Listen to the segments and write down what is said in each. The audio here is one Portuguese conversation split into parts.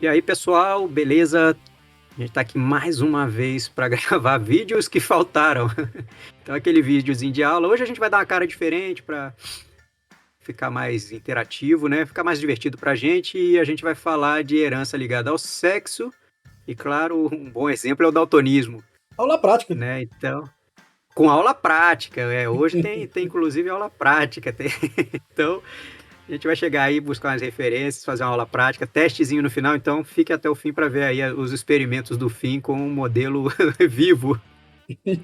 E aí, pessoal, beleza? A gente tá aqui mais uma vez para gravar vídeos que faltaram. Então, aquele videozinho de aula. Hoje a gente vai dar uma cara diferente para ficar mais interativo, né? Ficar mais divertido pra gente. E a gente vai falar de herança ligada ao sexo. E, claro, um bom exemplo é o daltonismo, Aula prática. né? Então, com aula prática. Hoje tem inclusive aula prática. Então, a gente vai chegar aí, buscar umas referências, fazer uma aula prática, testezinho no final, então fique até o fim para ver aí os experimentos do fim com um modelo vivo.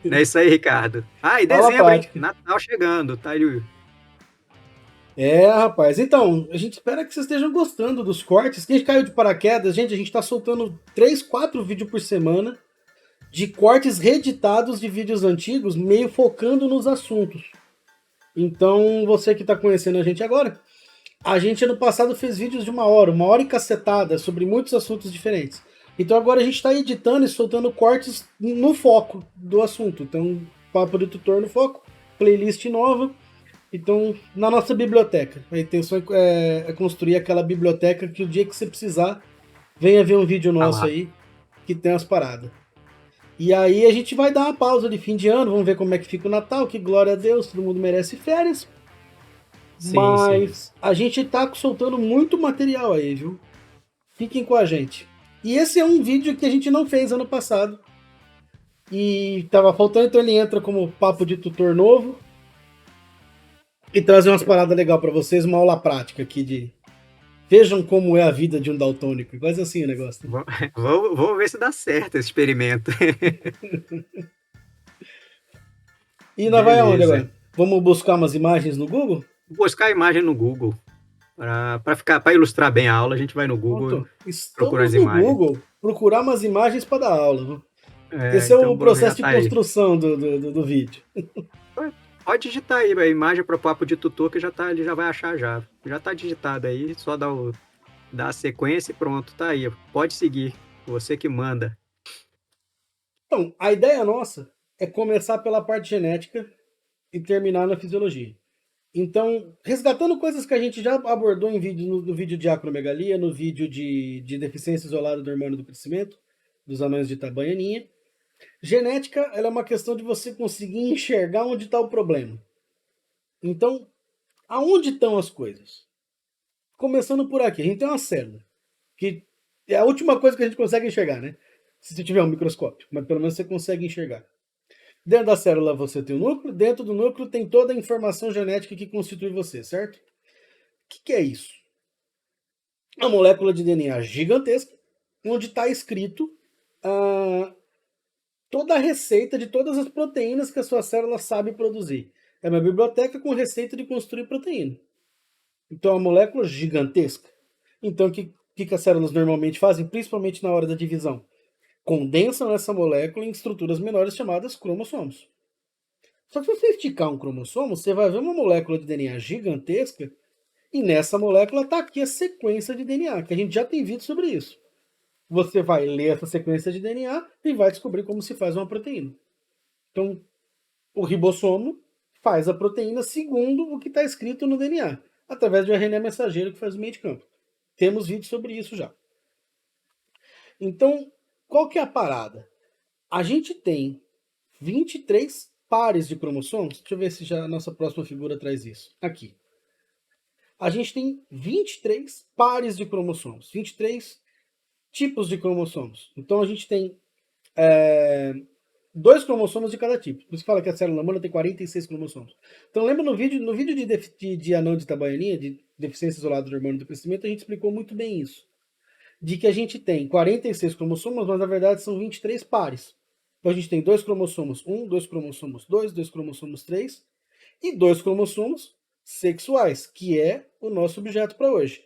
Não é isso aí, Ricardo? Ah, e Aula dezembro, hein? prática. Natal chegando, tá aí? É, rapaz. Então, a gente espera que vocês estejam gostando dos cortes. Quem caiu de paraquedas, gente, a gente tá soltando 3, 4 vídeos por semana de cortes reeditados de vídeos antigos, meio focando nos assuntos. Então, você que tá conhecendo a gente agora, a gente ano passado fez vídeos de 1 hora e cacetada, sobre muitos assuntos diferentes. Então agora a gente está editando e soltando cortes no foco do assunto. Então, papo do tutor no foco, playlist nova. Então, na nossa biblioteca. A intenção é construir aquela biblioteca que o dia que você precisar, venha ver um vídeo Ah nosso lá. aí, que tem as paradas. E aí a gente vai dar uma pausa de fim de ano, vamos ver como é que fica o Natal, que glória a Deus, todo mundo merece férias. Sim, sim. Mas a gente tá soltando muito material aí, viu? Fiquem com a gente. E esse é um vídeo que a gente não fez ano passado. E tava faltando, então ele entra como papo de tutor novo. E trazer umas paradas legais para vocês, uma aula prática aqui de. Vejam como é a vida de um daltônico. Quase assim o negócio. Né? Vou ver se dá certo esse experimento. E nós vai aonde Beleza. agora? Vamos buscar umas imagens no Google? Vou buscar a imagem no Google. Para ilustrar bem a aula, a gente vai no Google e Pronto. procura Estamos as no imagens. Google. Procurar umas imagens para dar aula. É, Esse é então o já processo de tá aí. construção do vídeo. Pode digitar aí a imagem para o papo de tutor que já tá, ele já vai achar já. Já tá digitado aí, só dá a sequência e pronto, tá aí. Pode seguir, você que manda. Então, a ideia nossa é começar pela parte genética e terminar na fisiologia. Então, resgatando coisas que a gente já abordou em vídeo, no vídeo de acromegalia, no vídeo de deficiência isolada do hormônio do crescimento, dos anões de Itabaianinha, genética ela é uma questão de você conseguir enxergar onde está o problema. Então, aonde estão as coisas? Começando por aqui, a gente tem uma célula, que é a última coisa que a gente consegue enxergar, né? Se você tiver um microscópio, mas pelo menos você consegue enxergar. Dentro da célula você tem o núcleo, dentro do núcleo tem toda a informação genética que constitui você, certo? O que é isso? Uma molécula de DNA gigantesca, onde está escrito toda a receita de todas as proteínas que a sua célula sabe produzir. É uma biblioteca com receita de construir proteína. Então é uma molécula gigantesca. Então o que as células normalmente fazem, principalmente na hora da divisão? Condensam essa molécula em estruturas menores chamadas cromossomos. Só que se você esticar um cromossomo, você vai ver uma molécula de DNA gigantesca e nessa molécula está aqui a sequência de DNA, que a gente já tem vídeo sobre isso. Você vai ler essa sequência de DNA e vai descobrir como se faz uma proteína. Então, o ribossomo faz a proteína segundo o que está escrito no DNA, através de um RNA mensageiro que faz o meio de campo. Temos vídeos sobre isso já. Então, qual que é a parada? A gente tem 23 pares de cromossomos. Deixa eu ver se já a nossa próxima figura traz isso. Aqui. A gente tem 23 pares de cromossomos, 23 tipos de cromossomos. Então a gente tem dois cromossomos de cada tipo. Por isso que fala que a célula humana tem 46 cromossomos. Então lembra no vídeo de anão de Itabaianinha, de deficiência isolada do hormônio do crescimento, a gente explicou muito bem isso. De que a gente tem 46 cromossomos, mas na verdade são 23 pares. Então a gente tem dois cromossomos 1, dois cromossomos 2, dois cromossomos 3 e dois cromossomos sexuais, que é o nosso objeto para hoje.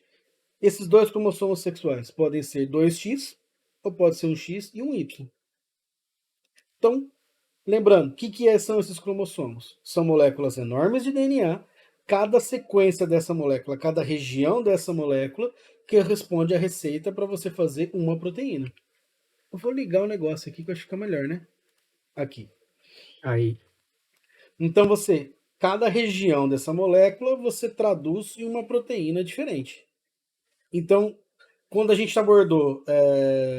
Esses dois cromossomos sexuais podem ser 2x ou pode ser um X e um Y. Então, lembrando, o que são esses cromossomos? São moléculas enormes de DNA, cada sequência dessa molécula, cada região dessa molécula que responde à receita para você fazer uma proteína. Eu vou ligar o negócio aqui que eu acho que fica melhor, né? Aqui. Aí. Então cada região dessa molécula você traduz em uma proteína diferente. Então, quando a gente abordou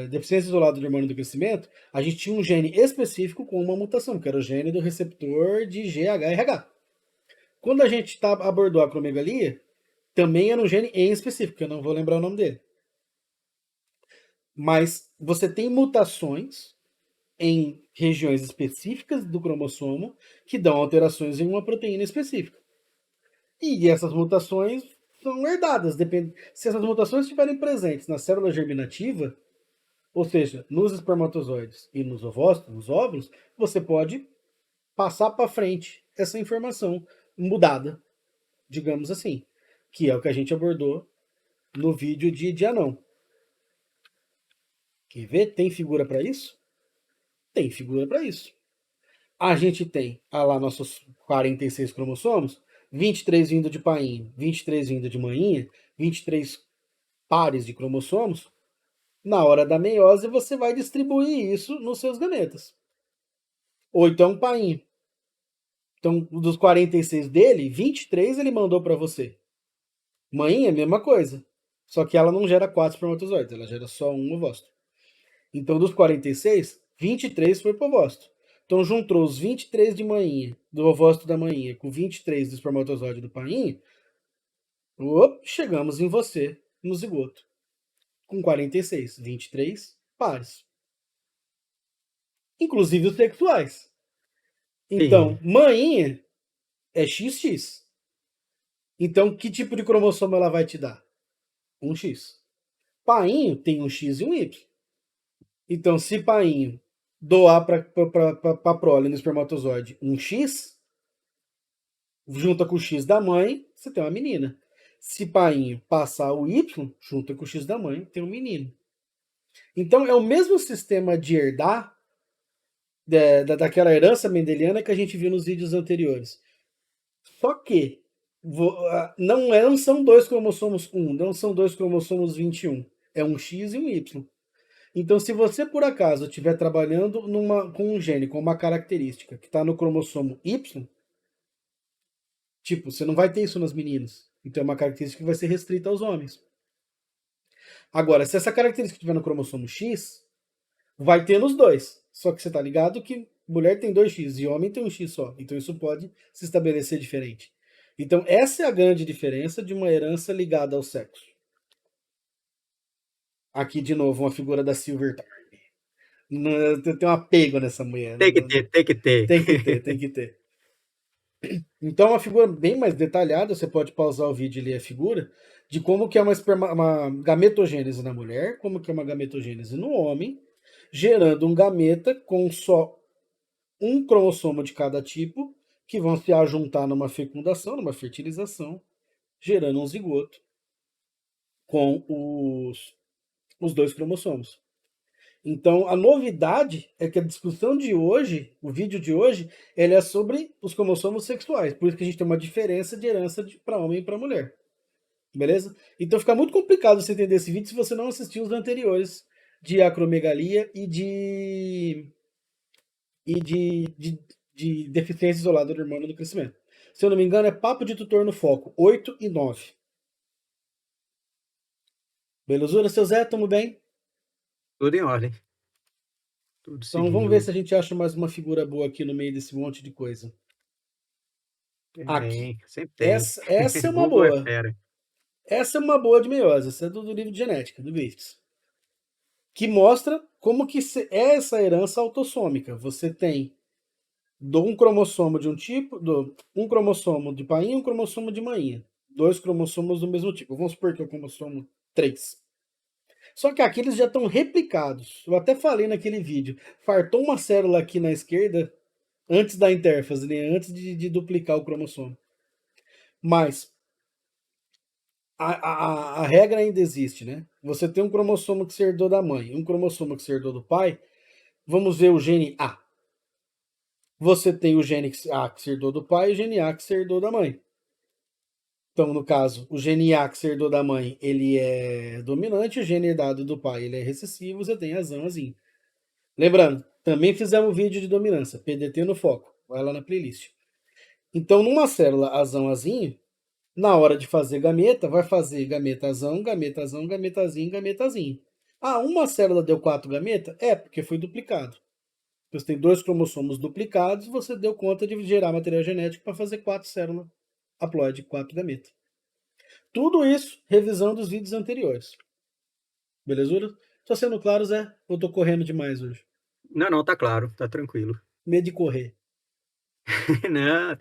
deficiência isolada do hormônio do crescimento, a gente tinha um gene específico com uma mutação, que era o gene do receptor de GHRH. Quando a gente abordou a acromegalia, também era um gene em específico, que eu não vou lembrar o nome dele. Mas você tem mutações em regiões específicas do cromossomo que dão alterações em uma proteína específica. E essas mutações são herdadas. Se essas mutações estiverem presentes na célula germinativa, ou seja, nos espermatozoides e nos ovócitos, nos óvulos, você pode passar para frente essa informação mudada, digamos assim, que é o que a gente abordou no vídeo de anão. Quer ver? Tem figura para isso? Tem figura para isso. A gente tem lá nossos 46 cromossomos, 23 vindo de painho, 23 vindo de manhinha, 23 pares de cromossomos. Na hora da meiose, você vai distribuir isso nos seus gametas. Ou então painho. Então, dos 46 dele, 23 ele mandou para você. Manhinha, é a mesma coisa. Só que ela não gera 4 espermatozoides, ela gera só um ovócito. Então, dos 46, 23 foi pro ovócito. Então, juntou os 23 de manhinha, do ovócito da manhinha, com 23 do espermatozoide do painho, chegamos em você, no zigoto. Com 46, 23 pares. Inclusive os sexuais. Então, Sim. manhinha é XX. Então, que tipo de cromossomo ela vai te dar? Um X. Painho tem um X e um Y. Então, se painho doar para prole no espermatozoide um X, junta com o X da mãe, você tem uma menina. Se painho passar o Y, junta com o X da mãe, tem um menino. Então, é o mesmo sistema de herdar daquela herança mendeliana que a gente viu nos vídeos anteriores. Só que não são dois cromossomos 1, não são dois cromossomos 21. É um X e um Y. Então, se você por acaso estiver trabalhando com um gene, com uma característica que está no cromossomo Y, tipo, você não vai ter isso nas meninas. Então, é uma característica que vai ser restrita aos homens. Agora, se essa característica estiver no cromossomo X, vai ter nos dois. Só que você está ligado que mulher tem 2X e homem tem um X só. Então, isso pode se estabelecer diferente. Então, essa é a grande diferença de uma herança ligada ao sexo. Aqui, de novo, uma figura da Silver Tarn. Tem um apego nessa mulher. Tem que ter, tem que ter. Tem que ter, tem que ter. Então, é uma figura bem mais detalhada, você pode pausar o vídeo e ler a figura, de como que é uma gametogênese na mulher, como que é uma gametogênese no homem, gerando um gameta com só um cromossomo de cada tipo, que vão se ajuntar numa fecundação, numa fertilização, gerando um zigoto com os dois cromossomos. Então, a novidade é que a discussão de hoje, o vídeo de hoje, ele é sobre os cromossomos sexuais. Por isso que a gente tem uma diferença de herança para homem e para mulher. Beleza? Então fica muito complicado você entender esse vídeo se você não assistiu os anteriores de acromegalia e de deficiência isolada do hormônio do crescimento. Se eu não me engano, é Papo de Tutor no Foco, 8 e 9. Belezura, seu Zé? Tamo bem? Tudo em ordem. Tudo Então vamos ver seguindo se a gente acha mais uma figura boa aqui no meio desse monte de coisa. Aqui. bem. Sempre tem. Essa é uma Google é boa. fera. Essa é uma boa de meiose. Essa é do livro de genética, do Griffiths. Que mostra como que é essa herança autossômica. Você tem um cromossomo de um tipo, um cromossomo de painha e um cromossomo de manhinha. Dois cromossomos do mesmo tipo. Vamos supor que é o cromossomo 3. Só que aqui eles já estão replicados. Eu até falei naquele vídeo. Fartou uma célula aqui na esquerda antes da intérfase, né? Antes de duplicar o cromossomo. Mas a regra ainda existe, né? Você tem um cromossomo que se herdou da mãe, um cromossomo que se herdou do pai. Vamos ver o gene A. Você tem o gene A que se herdou do pai e o gene A que se herdou da mãe. Então, no caso, o gene A que se herdou da mãe, ele é dominante, o gene herdado do pai, ele é recessivo, você tem razão assim. Lembrando, também fizemos vídeo de dominância, PDT no foco, vai lá na playlist. Então, numa célula azão-azinho, Na hora de fazer gameta, vai fazer gametazão, gametazão, gametazinho, gametazinho. Ah, uma célula deu 4 gametas? É, porque foi duplicado. Você tem 2 cromossomos duplicados, você deu conta de gerar material genético para fazer 4 células haploide, 4 gametas. Tudo isso revisando os vídeos anteriores. Belezura? Tô sendo claro, Zé? Ou tô correndo demais hoje? Não, não, tá claro, tá tranquilo. Medo de correr. Não,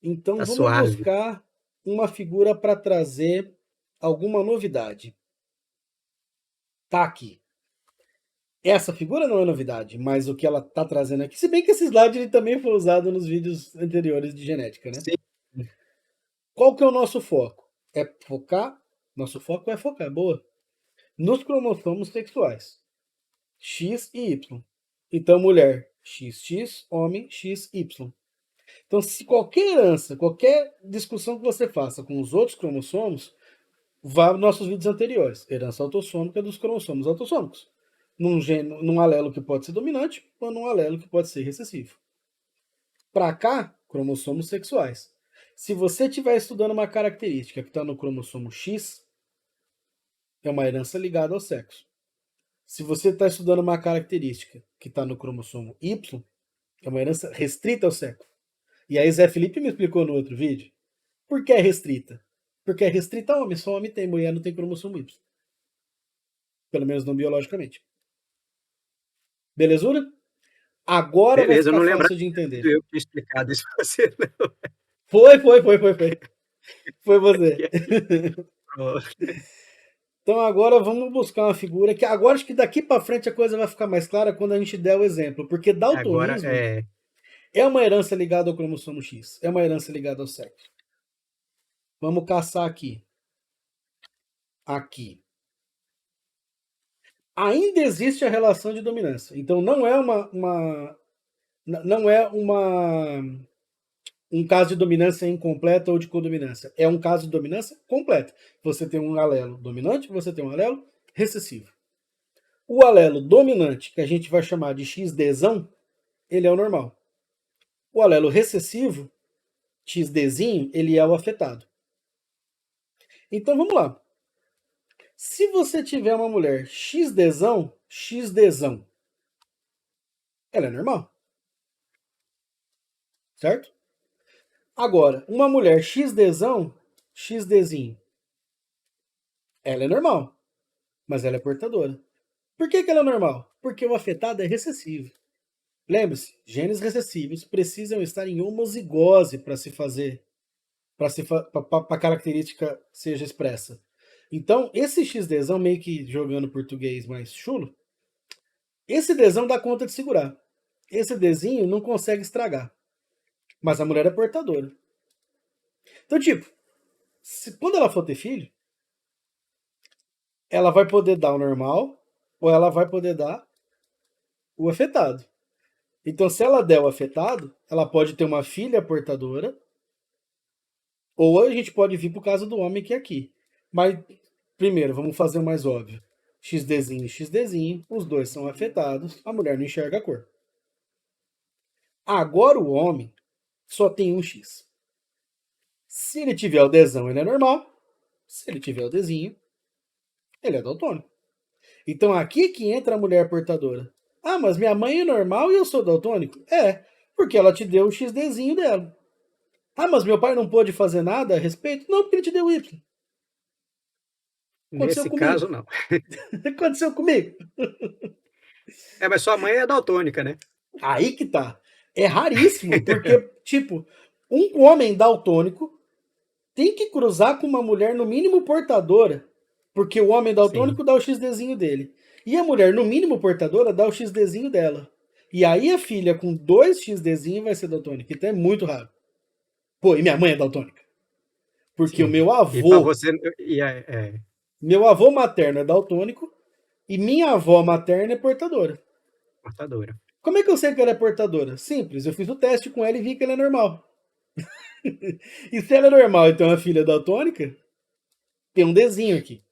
Então tá vamos suave. buscar uma figura para trazer alguma novidade. Tá aqui. Essa figura não é novidade, mas o que ela tá trazendo aqui, se bem que esse slide ele também foi usado nos vídeos anteriores de genética, né? Sim. Qual que é o nosso foco? É focar, nosso foco é focar, boa, nos cromossomos sexuais, X e Y. Então, mulher, XX, homem, XY. Então, se qualquer herança, qualquer discussão que você faça com os outros cromossomos, vá nos nossos vídeos anteriores. Herança autossômica dos cromossomos autossômicos. Num alelo que pode ser dominante ou num alelo que pode ser recessivo. Para cá, cromossomos sexuais. Se você estiver estudando uma característica que está no cromossomo X, é uma herança ligada ao sexo. Se você está estudando uma característica que está no cromossomo Y, é uma herança restrita ao sexo. E aí Zé Felipe me explicou no outro vídeo. Por que é restrita? Porque é restrita a homem, só homem tem, mulher não tem cromossomo Y. Pelo menos não biologicamente. Belezura? Agora vai Beleza, eu ficar não lembrava fácil de que entender. eu tinha explicado isso pra você, não. Foi. Foi você. Aqui, ó. Então agora vamos buscar uma figura que agora acho que daqui para frente a coisa vai ficar mais clara quando a gente der o exemplo, porque Agora, daltonismo é uma herança ligada ao cromossomo X, é uma herança ligada ao sexo. Vamos caçar aqui. Aqui. Ainda existe a relação de dominância. Então não é não é um caso de dominância incompleta ou de codominância. É um caso de dominância completa. Você tem um alelo dominante, você tem um alelo recessivo. O alelo dominante, que a gente vai chamar de XDzão, ele é o normal. O alelo recessivo, XDzinho, ele é o afetado. Então vamos lá. Se você tiver uma mulher XDzão, ela é normal. Certo? Agora, uma mulher XDzão, XDzinho, ela é normal, mas ela é portadora. Por que ela é normal? Porque o afetado é recessivo. Lembre-se, genes recessivos precisam estar em homozigose para se fazer, para a característica seja expressa. Então, esse XDzão, meio que jogando português mais chulo, esse Dzão dá conta de segurar. Esse Dzinho não consegue estragar. Mas a mulher é portadora. Então, tipo, quando ela for ter filho, ela vai poder dar o normal ou ela vai poder dar o afetado. Então, se ela der o afetado, ela pode ter uma filha portadora, ou a gente pode vir para o caso do homem que é aqui. Mas, primeiro, vamos fazer o mais óbvio. XDzinho e XDzinho, os dois são afetados, a mulher não enxerga a cor. Agora o homem só tem um X. Se ele tiver o Dzão, ele é normal. Se ele tiver o Dzinho, ele é daltônico. Então aqui que entra a mulher portadora. Ah, mas minha mãe é normal e eu sou daltônico? É, porque ela te deu o XDzinho dela. Ah, mas meu pai não pôde fazer nada a respeito? Não, porque ele te deu o Y. Aconteceu nesse comigo. caso, não. Aconteceu comigo. É, mas sua mãe é daltônica, né? Aí que tá. É raríssimo, porque, tipo, um homem daltônico tem que cruzar com uma mulher, no mínimo, portadora. Porque o homem Sim. daltônico dá o XDzinho dele. E a mulher, no mínimo, portadora, dá o XDzinho dela. E aí a filha com 2 XDzinhos vai ser daltônica. Então é muito raro. Pô, e minha mãe é daltônica. Porque o Sim. E para você. meu avô materno é daltônico e minha avó materna é portadora. Portadora. Como é que eu sei que ela é portadora? Simples, eu fiz o teste com ela e vi que ela é normal. E se ela é normal e tem uma filha daltônica, tem um Dzinho aqui.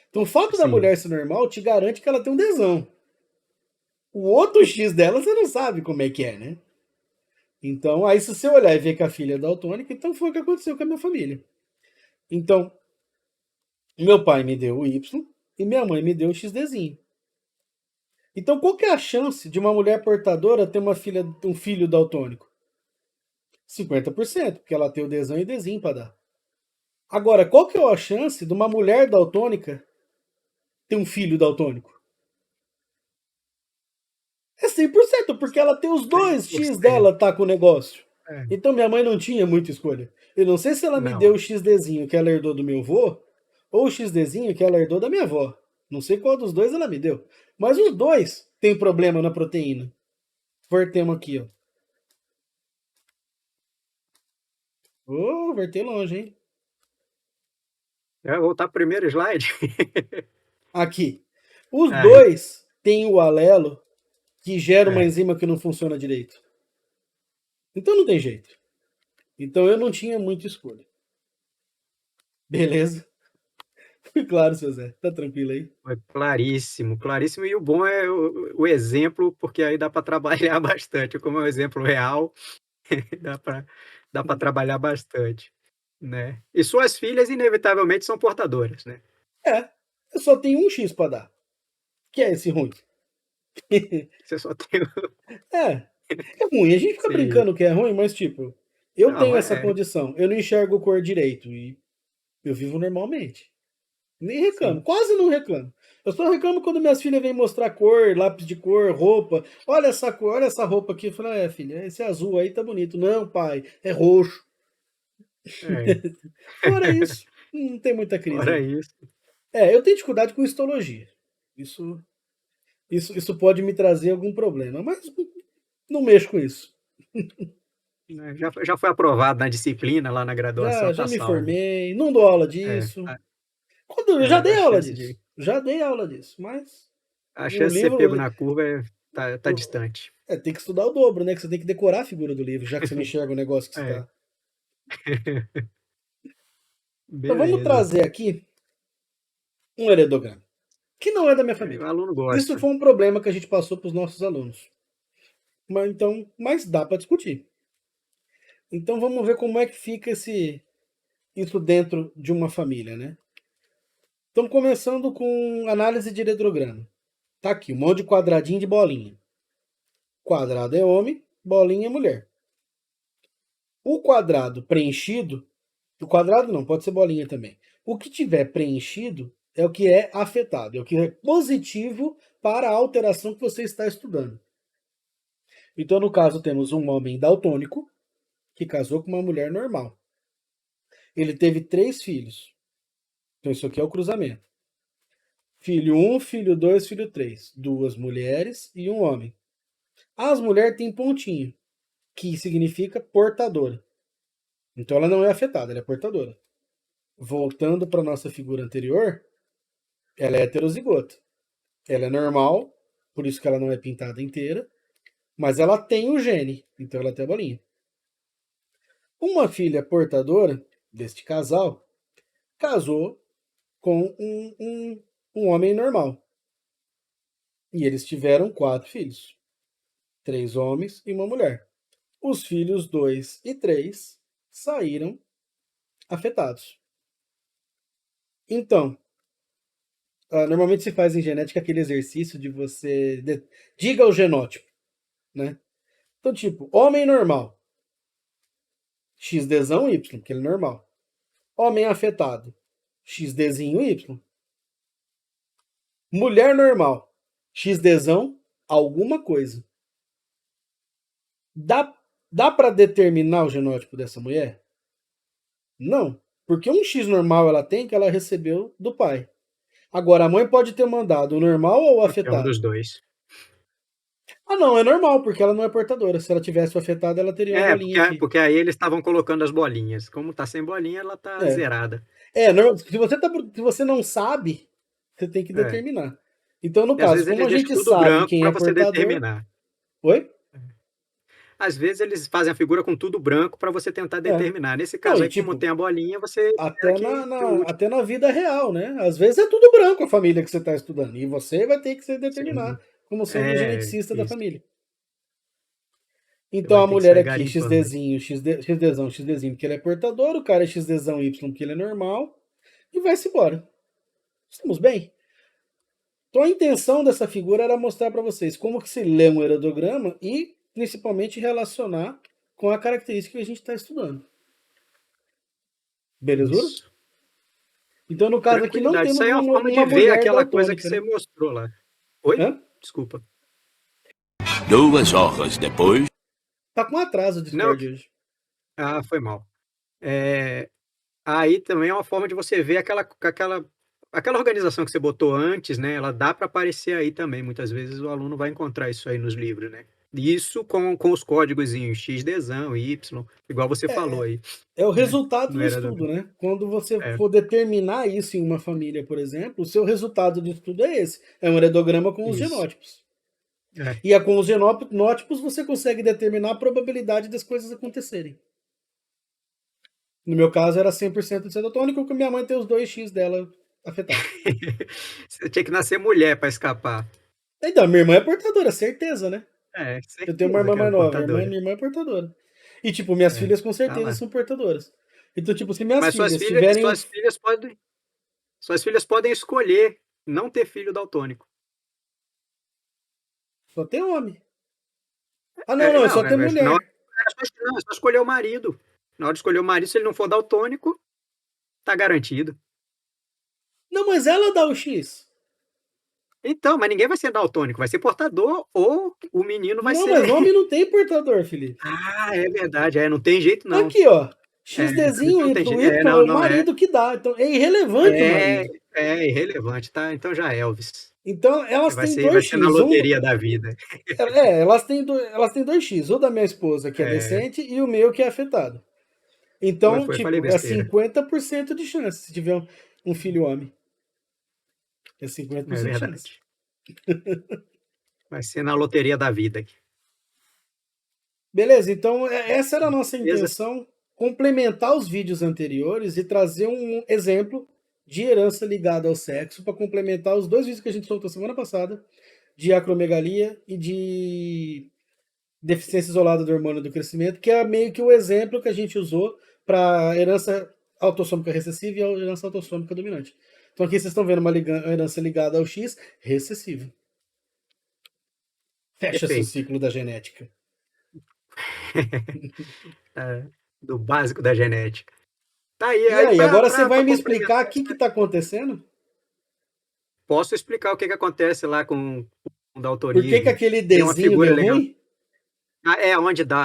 Então o fato da Sim. mulher ser normal te garante que ela tem um Dzão. O outro X dela você não sabe como é que é, né? Então, aí se você olhar e ver que a filha é daltônica, então foi o que aconteceu com a minha família. Então, meu pai me deu o Y e minha mãe me deu o XDzinho. Então, qual que é a chance de uma mulher portadora ter um filho daltônico? 50%, porque ela tem o Dzão e o Dzinho para dar. Agora, qual que é a chance de uma mulher daltônica ter um filho daltônico? É 100%, porque ela tem os dois X 100%. dela tá com o negócio. É, Então minha mãe não tinha muita escolha. Eu não sei se ela me deu não. o XDzinho que ela herdou do meu avô ou o XDzinho que ela herdou da minha avó. Não sei qual dos dois ela me deu. Mas os dois têm problema na proteína. Vertemos aqui, ó. Oh, vertei longe, hein? Eu vou voltar pro primeiro slide. Aqui. Os Aí, dois têm o alelo que gera uma é. enzima que não funciona direito. Então não tem jeito. Então eu não tinha muita escolha. Beleza? Claro, seu Zé. Tá tranquilo aí? Foi claríssimo, claríssimo. E o bom é o exemplo, porque aí dá para trabalhar bastante. Como é um exemplo real, dá para dá para trabalhar bastante, né? E suas filhas, inevitavelmente, são portadoras, né? É. Eu só tenho um X pra dar. Que é esse ruim. Você só tem. É. É ruim. A gente fica Sim. brincando que é ruim, mas tipo, eu Não, tenho essa é. condição. Eu não enxergo cor direito e eu vivo normalmente. Nem reclamo. Sim. Quase não reclamo. Eu só reclamo quando minhas filhas vêm mostrar cor, lápis de cor, roupa. Olha essa cor, olha essa roupa aqui. Eu falo, filha, esse azul aí tá bonito. Não, pai, é roxo. É. Fora isso, não tem muita crise, Fora não. isso, Eu tenho dificuldade com histologia. Isso, isso pode me trazer algum problema, mas não mexo com isso. né, já foi aprovado na disciplina lá na graduação, Já tá me salvo. formei, não dou aula É, disso. Quando, eu já a dei aula chance disso. de Já dei aula disso, mas a o chance de ser livro. pego na curva tá distante. Tem que estudar o dobro, né? Que você tem que decorar a figura do livro, já que você não enxerga o negócio que você É, está. Então vamos beleza. trazer aqui um heredograma, que não é da minha O família. aluno Isso gosta. foi um problema que a gente passou para os nossos alunos. Mas dá para discutir. Então vamos ver como é que fica isso dentro de uma família, né? Então começando com análise de heredograma. Tá aqui, um monte de quadradinho de bolinha. Quadrado é homem, bolinha é mulher. O quadrado preenchido, o quadrado não, pode ser bolinha também. O que tiver preenchido é o que é afetado, é o que é positivo para a alteração que você está estudando. Então, no caso, temos um homem daltônico que casou com uma mulher normal. Ele teve 3 filhos. Então, isso aqui é o cruzamento. Filho 1, filho 2, filho 3. 2 mulheres e um homem. As mulheres têm pontinho, que significa portadora. Então, ela não é afetada, ela é portadora. Voltando para nossa figura anterior, ela é heterozigota. Ela é normal, por isso que ela não é pintada inteira, mas ela tem o gene, então ela tem a bolinha. Uma filha portadora deste casal casou com um homem normal. E eles tiveram 4 filhos: 3 homens e uma mulher. Os filhos 2 e 3 saíram afetados. Então, normalmente se faz em genética aquele exercício de você. Diga o genótipo, né? Então, tipo, homem normal, XDzão Y, porque ele é normal. Homem afetado, XDzinho Y. Mulher normal, XDzão, alguma coisa. Dá, dá para determinar o genótipo dessa mulher? Não, porque um X normal ela tem que ela recebeu do pai. Agora, a mãe pode ter mandado o normal ou o Qualquer um dos afetado? dois. Ah, não, é normal, porque ela não é portadora. Se ela tivesse o afetado, ela teria uma É, bolinha aqui. porque aí eles estavam colocando as bolinhas. Como tá sem bolinha, ela tá É. zerada. Se você não sabe, você tem que É. determinar. Então, no E às caso, vezes como eles a deixam gente tudo sabe branco quem para é você portador. determinar. Oi? Às vezes eles fazem a figura com tudo branco para você tentar É. determinar. Nesse Não, caso e aí, como tipo, tem a bolinha, você espera que o último. até na vida real, né? Às vezes é tudo branco a família que você está estudando. E você vai ter que se determinar Sim. como sendo o É, geneticista da isso. família. Você Então vai a ter que mulher sair aqui, garimpando. XDzinho, XDzão, XDzinho, porque ele é portador, o cara é XDzão Y, porque ele é normal, e vai-se embora. Estamos bem? Então a intenção dessa figura era mostrar para vocês como que se lê um heredograma e principalmente relacionar com a característica que a gente está estudando. Belezura? Isso. Então no caso aqui não Tranquilidade. Isso temos aí é uma forma de uma ver mulher aquela coisa que daltônica, você né? mostrou lá. Oi? Hã? Desculpa. 2 horas depois. Tá com atraso o Não, Discord hoje. foi mal. Aí também é uma forma de você ver aquela organização que você botou antes, né? Ela dá para aparecer aí também. Muitas vezes o aluno vai encontrar isso aí nos livros, né? Isso com os códigos XDzão, Y, igual você falou aí, É o né? resultado Não do era da... estudo, né? Quando você É, for determinar isso em uma família, por exemplo, o seu resultado de estudo é esse. É um heredograma com os isso. genótipos. É, E com os genótipos você consegue determinar a probabilidade das coisas acontecerem. No meu caso era 100% de cetotônico, porque minha mãe tem os 2x dela afetados. Você tinha que nascer mulher para escapar. Então, minha irmã é portadora, certeza, né? Eu tenho uma Certeza irmã que era mais nova, portadora. minha irmã é portadora. E, tipo, minhas filhas com Tá certeza lá. são portadoras. Então, tipo, se minhas Mas filhas tiverem um. suas filhas podem escolher não ter filho daltônico. Só tem homem. Ah, não, não, Não, só tem não, mulher. é só escolher o marido. Na hora de escolher o marido, se ele não for daltônico, tá garantido. Não, mas ela dá o X. Então, mas ninguém vai ser daltônico, vai ser portador ou o menino vai Não, ser. mas homem não tem portador, Felipe. É verdade, não tem jeito não. Aqui, ó. É, XDzinho, não tem jeito. Y, é Não, o não é. marido que dá. Então, é irrelevante o É, marido. é irrelevante, tá? Então já é Elvis. Então, elas têm Vai dois ser na X. loteria da vida. Elas têm dois X. O da minha esposa, que é É, decente, e o meu, que é afetado. Então, falei tipo, é besteira. 50% de chance se tiver um filho homem. É É 50% de chance. verdade. Vai ser na loteria da vida. Beleza, então essa era a nossa Beleza? intenção, complementar os vídeos anteriores e trazer um exemplo de herança ligada ao sexo para complementar os dois vídeos que a gente soltou semana passada, de acromegalia e de deficiência isolada do hormônio do crescimento, que é meio que o exemplo que a gente usou para herança autossômica recessiva e a herança autossômica dominante. Então aqui vocês estão vendo uma herança ligada ao X recessivo. Fecha-se o Perfeito. ciclo da genética. Do básico da genética. Tá aí, E aí, agora você vai pra me explicar o complementar, que está acontecendo? posso explicar o que acontece lá com o Por que daltonismo. aquele Tem uma Dzinho figura deu legal. ruim?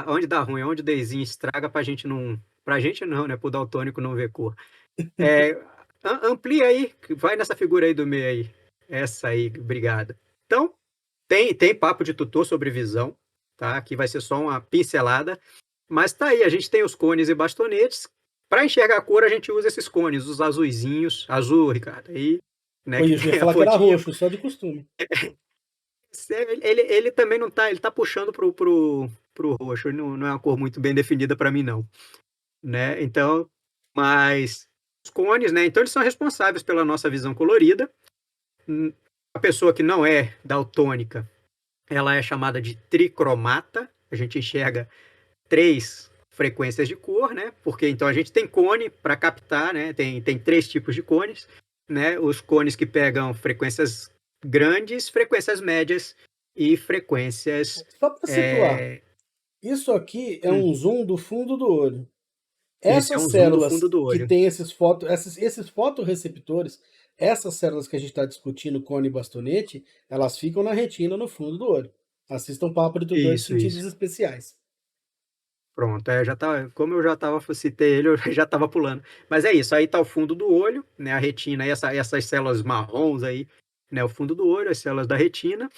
Onde dá ruim, onde o desenho estraga pra gente não. Pra gente não, né? Pro daltônico não ver cor. Amplia aí, vai nessa figura aí do meio aí. Essa aí, obrigado. Então, tem papo de tutor sobre visão, tá? Aqui vai ser só uma pincelada. Mas tá aí, a gente tem os cones e bastonetes. Para enxergar a cor, a gente usa esses cones, os azuizinhos. Azul, Ricardo, aí, né? Oi, Que eu ia tem a falar que era pontinha. roxo, só de costume. Ele também não tá, ele tá puxando pro roxo. Ele não é uma cor muito bem definida para mim, não. Né? Então, mas os cones, né? Então eles são responsáveis pela nossa visão colorida. A pessoa que não é daltônica, ela é chamada de tricromata. A gente enxerga 3 frequências de cor, né? Porque então a gente tem cone para captar, né? Tem 3 tipos de cones, né? Os cones que pegam frequências grandes, frequências médias e frequências. Só para situar, isso aqui é um zoom do fundo do olho. Esse é Essas um zoom do fundo células do que olho. tem esses fotorreceptores, essas células que a gente está discutindo, cone e bastonete, elas ficam na retina, no fundo do olho. Assistam Papo de Tutor de Isso, Sentidos isso. Especiais. Pronto, como eu já citei ele, eu já estava pulando. Mas é isso, aí está o fundo do olho, né, a retina, essas células marrons aí, né, o fundo do olho, as células da retina.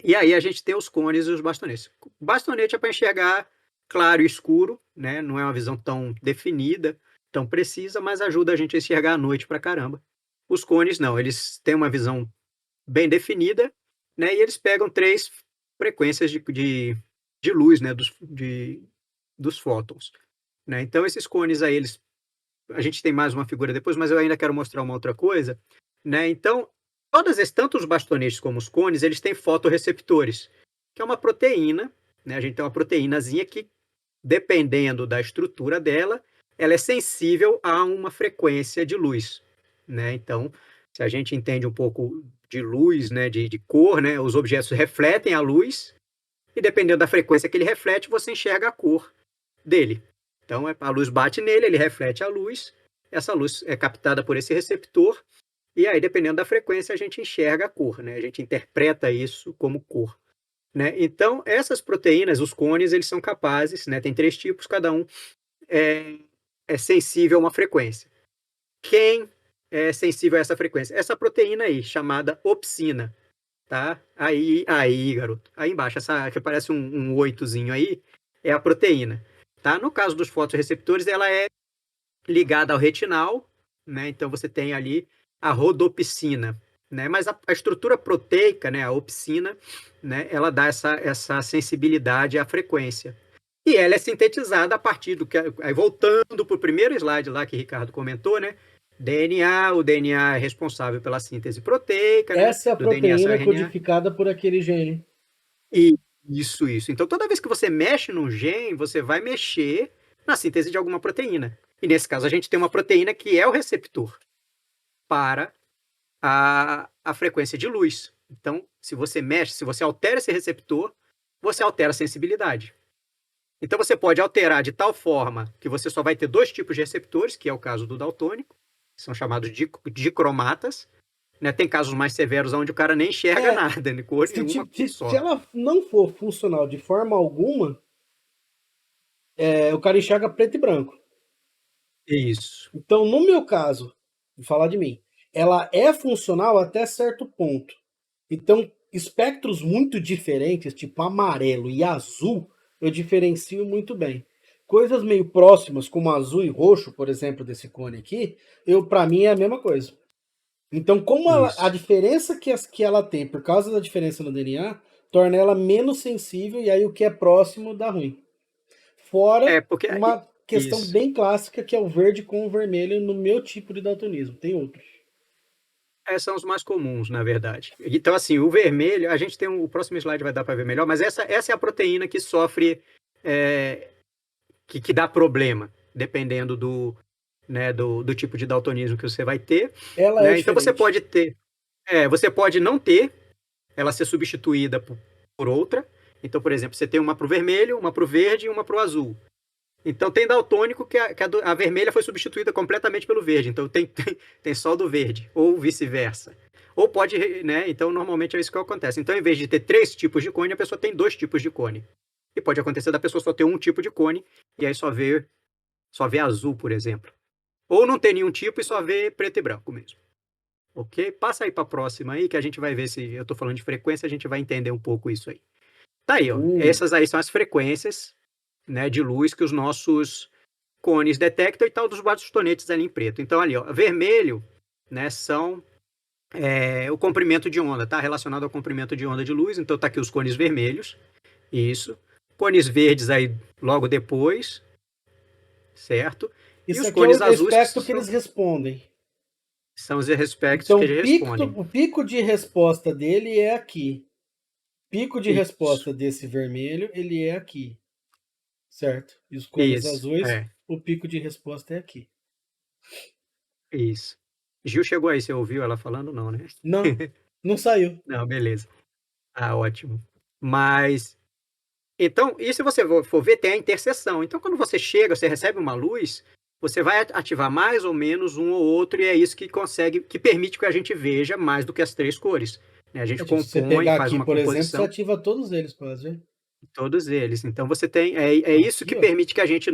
E aí a gente tem os cones e os bastonetes. Bastonete é para enxergar claro e escuro, né, não é uma visão tão definida, tão precisa, mas ajuda a gente a enxergar à noite pra caramba. Os cones não, eles têm uma visão bem definida, né, e eles pegam 3 frequências de luz, né, dos fótons, né? Então esses cones aí, a gente tem mais uma figura depois, mas eu ainda quero mostrar uma outra coisa, né? Então, tanto os bastonetes como os cones, eles têm fotorreceptores, que é uma proteína, né, a gente tem uma proteínazinha que, dependendo da estrutura dela, ela é sensível a uma frequência de luz, né? Então, se a gente entende um pouco de luz, né, de cor, né, os objetos refletem a luz e dependendo da frequência que ele reflete, você enxerga a cor dele. Então, a luz bate nele, ele reflete a luz, essa luz é captada por esse receptor e aí, dependendo da frequência, a gente enxerga a cor, né? A gente interpreta isso como cor. Né? Então, essas proteínas, os cones, eles são capazes, né? Tem 3 tipos, cada um é sensível a uma frequência. Quem é sensível a essa frequência? Essa proteína aí, chamada opsina, tá? Aí, garoto. Aí embaixo, essa que parece um oitozinho aí, é a proteína, tá? No caso dos fotoreceptores, ela é ligada ao retinal, né? Então você tem ali a rodopsina, né? Mas a estrutura proteica, né? A opsina, né? Ela dá essa sensibilidade à frequência. E ela é sintetizada a partir do que. Aí voltando para o primeiro slide lá que o Ricardo comentou, né? DNA, o DNA é responsável pela síntese proteica, né? Essa é a Do DNA sai o proteína RNA. codificada por aquele gene. E isso. Então, toda vez que você mexe num gene, você vai mexer na síntese de alguma proteína. E nesse caso, a gente tem uma proteína que é o receptor para a frequência de luz. Então, se você mexe, se você altera esse receptor, você altera a sensibilidade. Então, você pode alterar de tal forma que você só vai ter 2 tipos de receptores, que é o caso do daltônico, que são chamados de dicromatas. Né? Tem casos mais severos onde o cara nem enxerga nada, né? Cor nenhuma, cor Se só. ela não for funcional de forma alguma, o cara enxerga preto e branco. Isso. Então, no meu caso, vou falar de mim, ela é funcional até certo ponto. Então, espectros muito diferentes, tipo amarelo e azul, eu diferencio muito bem. Coisas meio próximas, como azul e roxo, por exemplo, desse cone aqui, para mim é a mesma coisa. Então, como a Isso. diferença que ela tem por causa da diferença no DNA, torna ela menos sensível e aí o que é próximo dá ruim. Fora Porque. uma questão Isso. bem clássica que é o verde com o vermelho no meu tipo de daltonismo. Tem outros. São os mais comuns, na verdade. Então, assim, o vermelho, a gente tem o próximo slide vai dar para ver melhor, mas essa é a proteína que sofre, que dá problema, dependendo né, do tipo de daltonismo que você vai ter. Ela é Né? Então, diferente. você pode não ter, ela ser substituída por outra. Então, por exemplo, você tem uma para o vermelho, uma para o verde e uma para o azul. Então tem daltônico que a vermelha foi substituída completamente pelo verde. Então tem só do verde, ou vice-versa. Ou pode, né? Então normalmente é isso que acontece. Então, em vez de ter 3 tipos de cone, a pessoa tem 2 tipos de cone. E pode acontecer da pessoa só ter um tipo de cone, e aí só vê azul, por exemplo. Ou não ter nenhum tipo e só vê preto e branco mesmo. Ok? Passa aí para a próxima aí, que a gente vai ver se eu estou falando de frequência, a gente vai entender um pouco isso aí. Tá aí, ó. Essas aí são as frequências, né, de luz que os nossos cones detectam e tal dos bastonetes ali em preto. Então, ali, ó, vermelho, né, são o comprimento de onda, tá? Relacionado ao comprimento de onda de luz. Então, tá aqui os cones vermelhos, isso. Cones verdes aí logo depois, certo? E Isso os aqui é cones o azuis que espectro que eles respondem. são os respectos que Então, eles respondem. o pico de resposta dele é aqui. Pico de Isso, resposta desse vermelho, ele é aqui. Certo? E os cones isso, azuis, o pico de resposta é aqui. isso. Gil chegou aí, você ouviu ela falando? Não, né? Não, não saiu. Não, beleza. Ah, ótimo. Mas então, e se você for ver, tem a interseção. Então, quando você chega, você recebe uma luz, você vai ativar mais ou menos um ou outro, e é isso que permite que a gente veja mais do que as 3 cores. Né? A gente Tipo, se você compõe, pegar faz aqui, uma por exemplo, você composição ativa todos eles, pode ver? de todos eles. Então, você tem. É isso que Aqui, ó. permite que a gente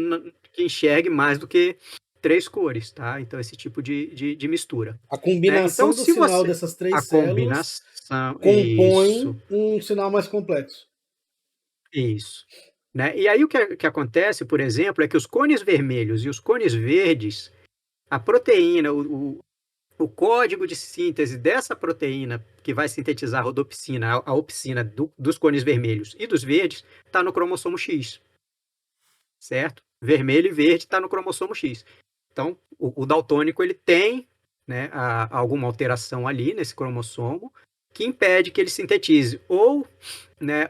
que enxergue mais do que 3 cores, tá? Então, esse tipo de mistura. A Né? Então, combinação do se sinal você. dessas A três células combinação. Isso. compõe um sinal mais complexo. Isso. Né? E aí o que acontece, por exemplo, é que os cones vermelhos e os cones verdes, a proteína, o código de síntese dessa proteína que vai sintetizar a rodopsina, a opsina dos cones vermelhos e dos verdes, está no cromossomo X, certo? Vermelho e verde está no cromossomo X. Então, o daltônico ele tem, né, alguma alteração ali nesse cromossomo que impede que ele sintetize ou, né,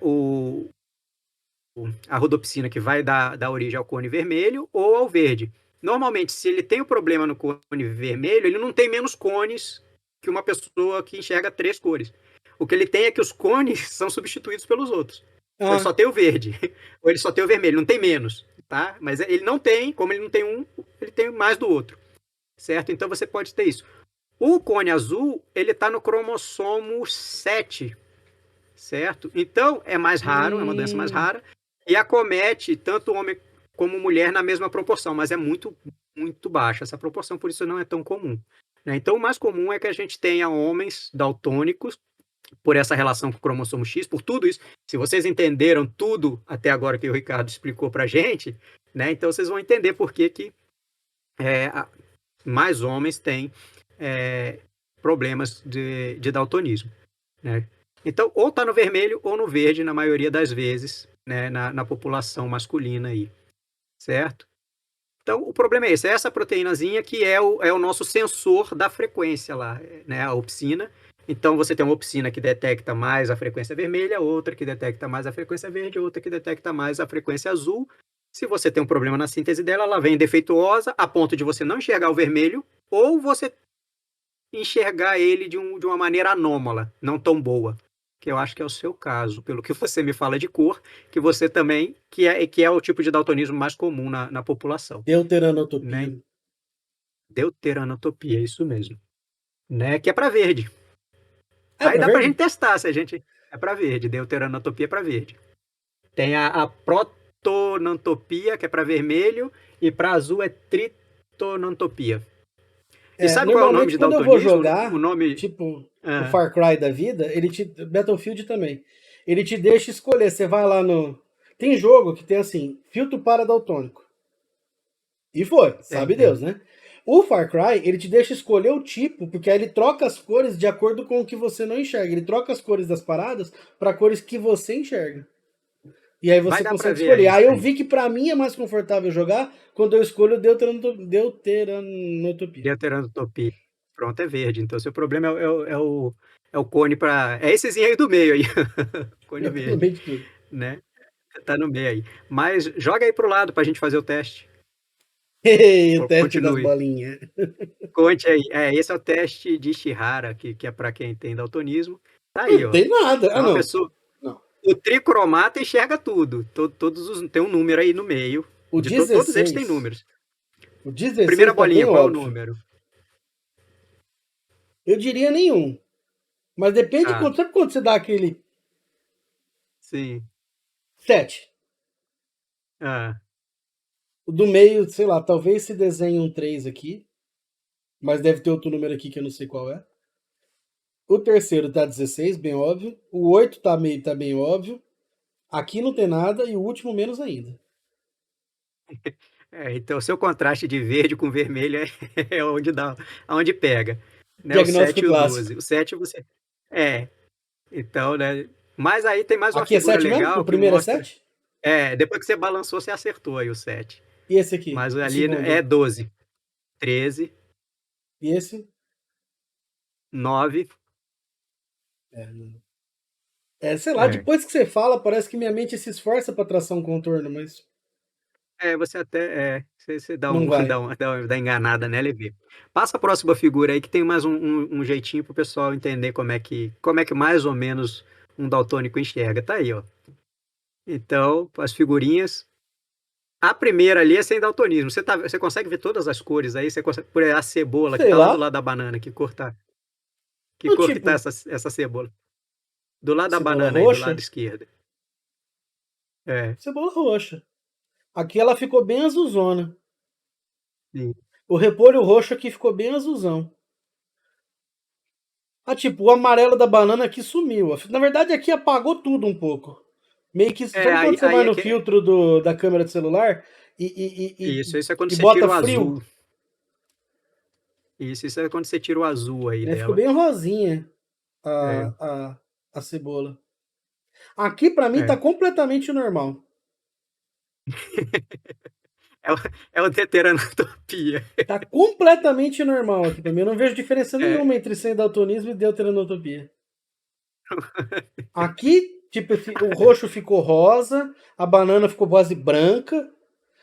a rodopsina que vai dar origem ao cone vermelho ou ao verde. Normalmente, se ele tem o problema no cone vermelho, ele não tem menos cones que uma pessoa que enxerga 3 cores. O que ele tem é que os cones são substituídos pelos outros. Então, ele Ah, só tem o verde, ou ele só tem o vermelho, não tem menos, tá? Mas ele não tem, como ele não tem um, ele tem mais do outro, certo? Então, você pode ter isso. O cone azul, ele está no cromossomo 7, certo? Então, é mais raro, é uma doença mais rara, e acomete tanto homem como mulher na mesma proporção, mas é muito, muito baixa essa proporção, por isso não é tão comum. Né? Então, o mais comum é que a gente tenha homens daltônicos, por essa relação com o cromossomo X, por tudo isso. Se vocês entenderam tudo até agora que o Ricardo explicou pra gente, né? Então vocês vão entender por que mais homens têm problemas de daltonismo, né? Então, ou está no vermelho ou no verde, na maioria das vezes, né, na população masculina aí, certo? Então, o problema é esse, é essa proteínazinha que é o nosso sensor da frequência lá, né, a opsina. Então, você tem uma opsina que detecta mais a frequência vermelha, outra que detecta mais a frequência verde, outra que detecta mais a frequência azul. Se você tem um problema na síntese dela, ela vem defeituosa a ponto de você não enxergar o vermelho ou você enxergar ele de uma maneira anômala, não tão boa, que eu acho que é o seu caso, pelo que você me fala de cor, que você também, que é o tipo de daltonismo mais comum na população, deuteranotopia. né? Deuteranotopia, isso mesmo, né? Que é para verde. É Aí pra dá pra verde? gente testar se a gente é para verde, deuteranotopia é para verde. Tem a protonantopia, que é para vermelho, e para azul é tritonantopia. E É, sabe qual é o nome normalmente de quando eu vou daltonismo? O jogar, nome. tipo o Ah, Far Cry da vida, Battlefield também, ele te deixa escolher. Você vai lá no. Tem jogo que tem assim, filtro para daltônico. E foi, sabe tem. Deus, né? O Far Cry, ele te deixa escolher o tipo, porque aí ele troca as cores de acordo com o que você não enxerga. Ele troca as cores das paradas para cores que você enxerga. E aí Vai você dar para consegue ver aí escolher. isso Aí eu aí. vi que pra mim é mais confortável jogar quando eu escolho Deuteranotopia. Deuteranotopia. Pronto, é verde. Então, seu problema é o cone para. É essezinho aí do meio aí. Cone Eu tô no verde, meio de tudo. né? Tá no meio aí. Mas joga aí pro lado pra gente fazer o teste. O teste das Continue. bolinhas. Conte aí. Esse é o teste de Ishihara, que é para quem tem daltonismo. Tá aí, Não ó. tem nada. É Ah, uma não. pessoa. Não. O tricromata enxerga tudo. Tem um número aí no meio. O Todos eles têm 16. números. O Primeira 16 tá bolinha, bem qual é o óbvio. número? Eu diria nenhum. Mas depende de Ah, quanto. Sabe quando você dá aquele sim. 7? Ah, O do meio, sei lá, talvez se desenhe um 3 aqui. Mas deve ter outro número aqui que eu não sei qual é. O terceiro tá 16, bem óbvio. O 8 tá bem óbvio. Aqui não tem nada. E o último menos ainda. então, o seu contraste de verde com vermelho é onde pega, né? O Diagnóstico 7 e o clássico. 12. O 7 você. É, então, né? Mas aí tem mais uma Aqui é figura 7 mesmo? O legal que primeiro é mostra. 7? Depois que você balançou, você acertou aí o 7. E esse aqui? Mas O ali é segundo? 12, 13, E esse? 9. É, sei lá, É. depois que você fala, parece que minha mente se esforça pra traçar um contorno, mas Você até. Você dá, não vai. dá enganada nela e vê. Passa a próxima figura aí que tem mais um jeitinho pro pessoal entender como é que mais ou menos um daltônico enxerga. Tá aí, ó. Então, as figurinhas. A primeira ali é sem daltonismo. Você consegue ver todas as cores aí? Você consegue, por exemplo, a cebola que Sei tá lá do lá. lado da banana. Que cor tá? Que Do cor que tá tipo, essa cebola? Do lado da cebola banana aí, do lado roxa? esquerdo. É, Cebola roxa. Aqui ela ficou bem azulzona. sim. O repolho roxo aqui ficou bem azulzão. Ah, tipo, o amarelo da banana aqui sumiu. Na verdade, aqui apagou tudo um pouco. Meio que. Sabe Aí, quando você vai aí é no que. filtro da câmera do celular Isso é quando e você bota tira o frio? azul. Isso é quando você tira o azul aí Né? Ficou dela. bem rosinha É, a cebola. Aqui pra mim tá é. completamente normal. É o, é o Deuteranotopia. Tá completamente normal aqui pra mim. Eu não vejo diferença nenhuma É, entre sem daltonismo e deuteranotopia. Aqui Tipo, o roxo ficou rosa, a banana ficou quase branca.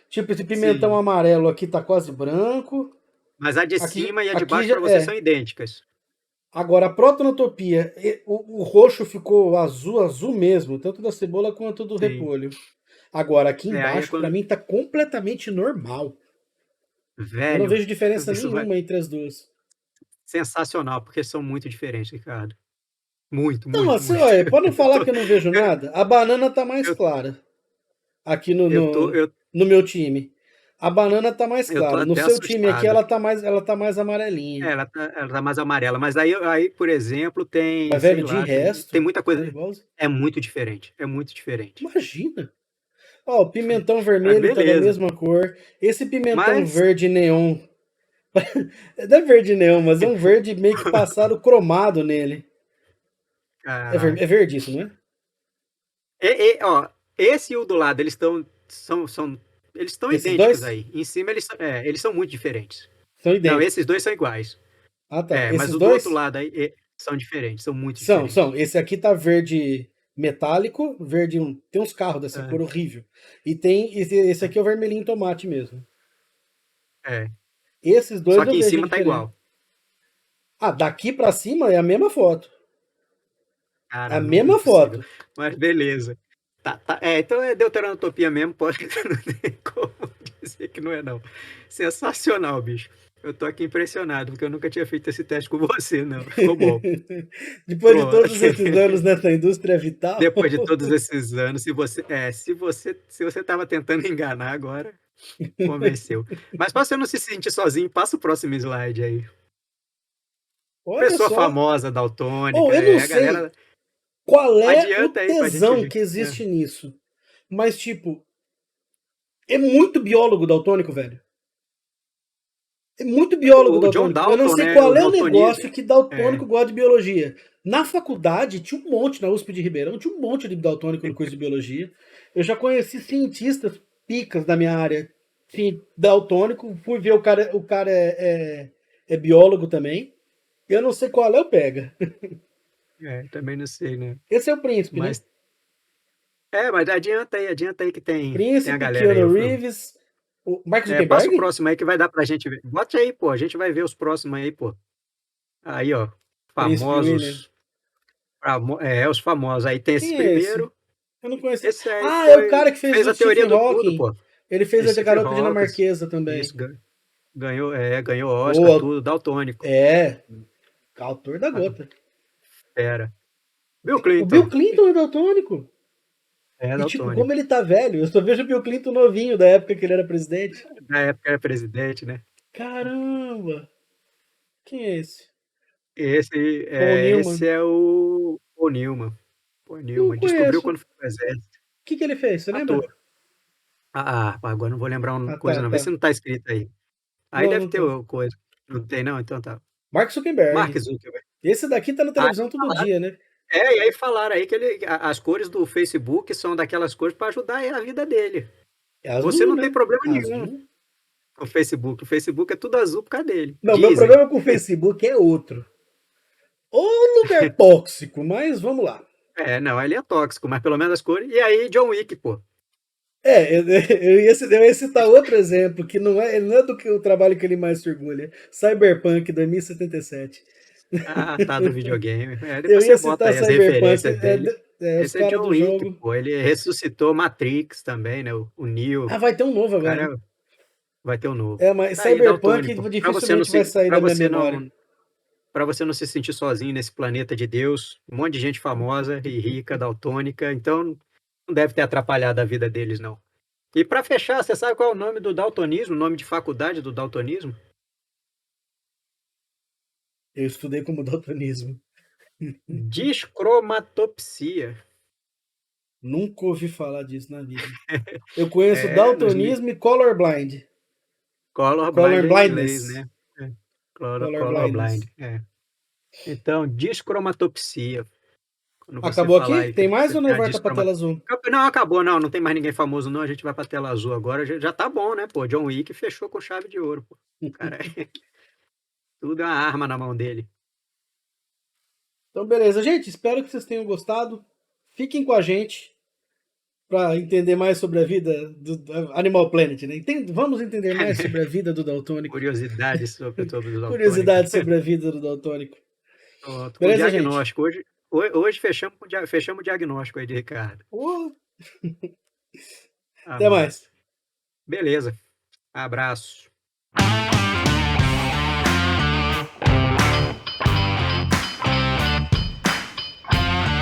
Tipo, esse pimentão Sim. amarelo aqui tá quase branco. Mas a de Aqui, cima e a de aqui baixo já para você são é. idênticas. Agora, a protonotopia, o roxo ficou azul, azul mesmo, tanto da cebola quanto do Sim. repolho. Agora, aqui É, aí é embaixo, pra quando. mim, tá completamente normal. Eu não Velho, vejo diferença isso vai. nenhuma entre as duas. Sensacional, porque são muito diferentes, Ricardo. Muito, Não, muito, assim, muito. olha, pode não Eu falar tô, que eu não vejo eu, nada. A banana tá mais eu, clara aqui eu tô, eu, no meu time. A banana tá mais eu tô clara. No até seu time aqui, assustado. ela tá mais amarelinha. Ela tá mais amarela. Mas aí, por exemplo, tem, Mas, sei velho, de lá, tem resto, muita tá coisa. igual. É muito diferente. É muito diferente. Imagina. Ó, o pimentão Mas vermelho tá da beleza. mesma cor. Esse pimentão Mas, verde neon. Não é verde neon, mas é um verde meio que passado cromado nele. É caraca. verde isso, não é? Ó, esse e o do lado, eles estão Esses idênticos dois aí. Em cima eles são muito diferentes. são Não, esses idênticos. dois são iguais. Ah, tá. É, mas Esses o do outro dois lado aí são diferentes, são muito são, diferentes. são. Esse aqui tá verde metálico, verde. Tem uns carros dessa cor É, horrível. E tem. Esse aqui é o vermelhinho tomate mesmo. é. Esses dois Só eu que em vejo a cima tá diferença. igual. Ah, daqui pra cima é a mesma foto. É a Cara, não é mesma possível. foto. Mas beleza. Então é deuteranotopia mesmo, pode, não tem como dizer que não é não. Sensacional, bicho. Eu tô aqui impressionado, porque eu nunca tinha feito esse teste com você, não. Ficou bom. Depois de Pronto. todos esses anos nessa indústria vital. Depois de todos esses anos, se você estava tentando enganar agora, convenceu. Mas para você não se sentir sozinho, passa o próximo slide aí. Olha Pessoa só. famosa, Ou daltônica, eu não a sei galera. qual é o Adianta aí pra gente tesão ver. que existe nisso. Mas, tipo, é muito biólogo daltônico, velho. É muito biólogo O John daltônico. Eu não Dalton, sei né? O qual é o daltonismo. negócio que É, daltônico gosta de biologia. Na faculdade, tinha um monte, na USP de Ribeirão, tinha um monte de daltônico no curso de biologia. Eu já conheci cientistas picas da minha área, sim, daltônico. Fui ver o cara é biólogo também. Eu não sei qual é o pega. também não sei, né? Esse é o príncipe, né? Mas, mas adianta aí que tem a Príncipe, galera aí. Keanu Reeves, o Mark Passa o Zuckerberg? próximo aí que vai dar pra gente ver. Bote aí, pô. A gente vai ver os próximos aí, pô. Aí, ó. Príncipe William. Famosos. Os famosos. Aí tem esse Quem é esse? primeiro. Eu não conheci. Esse aí Ah, é o foi. cara que fez Fez o a teoria Stephen do tudo, Hawking. pô. Ele fez a Stephen garota Hawking. dinamarquesa Isso, também. ganhou Oscar, Ou tudo. Daltônico. é, autor da Ah, gota. Fera. Bill O Bill Clinton. Clinton é daltônico. É E tipo, daltônico. como ele tá velho, eu só vejo o Bill Clinton novinho da época que ele era presidente. Na época era presidente, né? Caramba! Quem é esse? Esse Paul é, esse Newman. é o Paul Newman. Paul Não Newman. Descobriu conheço. O quando foi pro exército. que ele fez? Você Ator. lembra? Agora não vou lembrar uma Ah, tá, coisa, não. Vê se tá. não tá escrito aí. Aí Não, deve não ter tá. coisa. Não tem, não? Então tá. Mark Mark Zuckerberg. Zuckerberg. Esse daqui tá na Aí televisão todo falaram, dia, né? e aí falaram aí que as cores do Facebook são daquelas cores para ajudar a vida dele. É Você azul, não tem né? problema nenhum Azul. com o Facebook. O Facebook é tudo azul por causa dele. Não, meu Dizem. problema com o Facebook é outro. Ô lugar tóxico, mas vamos lá. Não, ele é tóxico, mas pelo menos as cores. E aí, John Wick, pô. Eu ia citar outro exemplo, que ele não é do que o trabalho que ele mais se orgulha. Cyberpunk 2077. Tá, do videogame. Eu Depois ia você bota citar aí as Cyberpunk, referências dele. os Esse é caras John do Wick, jogo. pô. Ele ressuscitou Matrix também, né? O Neo. Ah, vai ter um novo O agora, hein? cara vai ter um novo. É, mas Tá aí, Cyberpunk daltônico. dificilmente vai sair da minha memória. Para você não se sentir sozinho nesse planeta de Deus, um monte de gente famosa e rica, daltônica, então não deve ter atrapalhado a vida deles, não. E para fechar, você sabe qual é o nome do daltonismo, o nome de faculdade do daltonismo? Eu estudei como daltonismo. Discromatopsia. Nunca ouvi falar disso na vida. Eu conheço Nos daltonismo e colorblind. colorblind Color é em inglês, blindness. né? Color Colorblind, blindness. Então, discromatopsia. Quando você Acabou falar aqui? aí que Tem mais você ou tem nós a volta pra tela azul? Não, acabou, não. Não tem mais ninguém famoso, não. A gente vai pra tela azul agora. Já tá bom, né, pô? John Wick fechou com chave de ouro, pô. Cara, tudo é uma arma na mão dele. Então, beleza, gente. Espero que vocês tenham gostado. Fiquem com a gente para entender mais sobre a vida do Animal Planet, né? Vamos entender mais sobre a vida do daltônico. Curiosidades sobre o daltônico. Curiosidades sobre a vida do daltônico. Pronto, com Beleza, gente? diagnóstico. Hoje fechamos o diagnóstico aí de Ricardo. Até mais. Beleza. Abraço.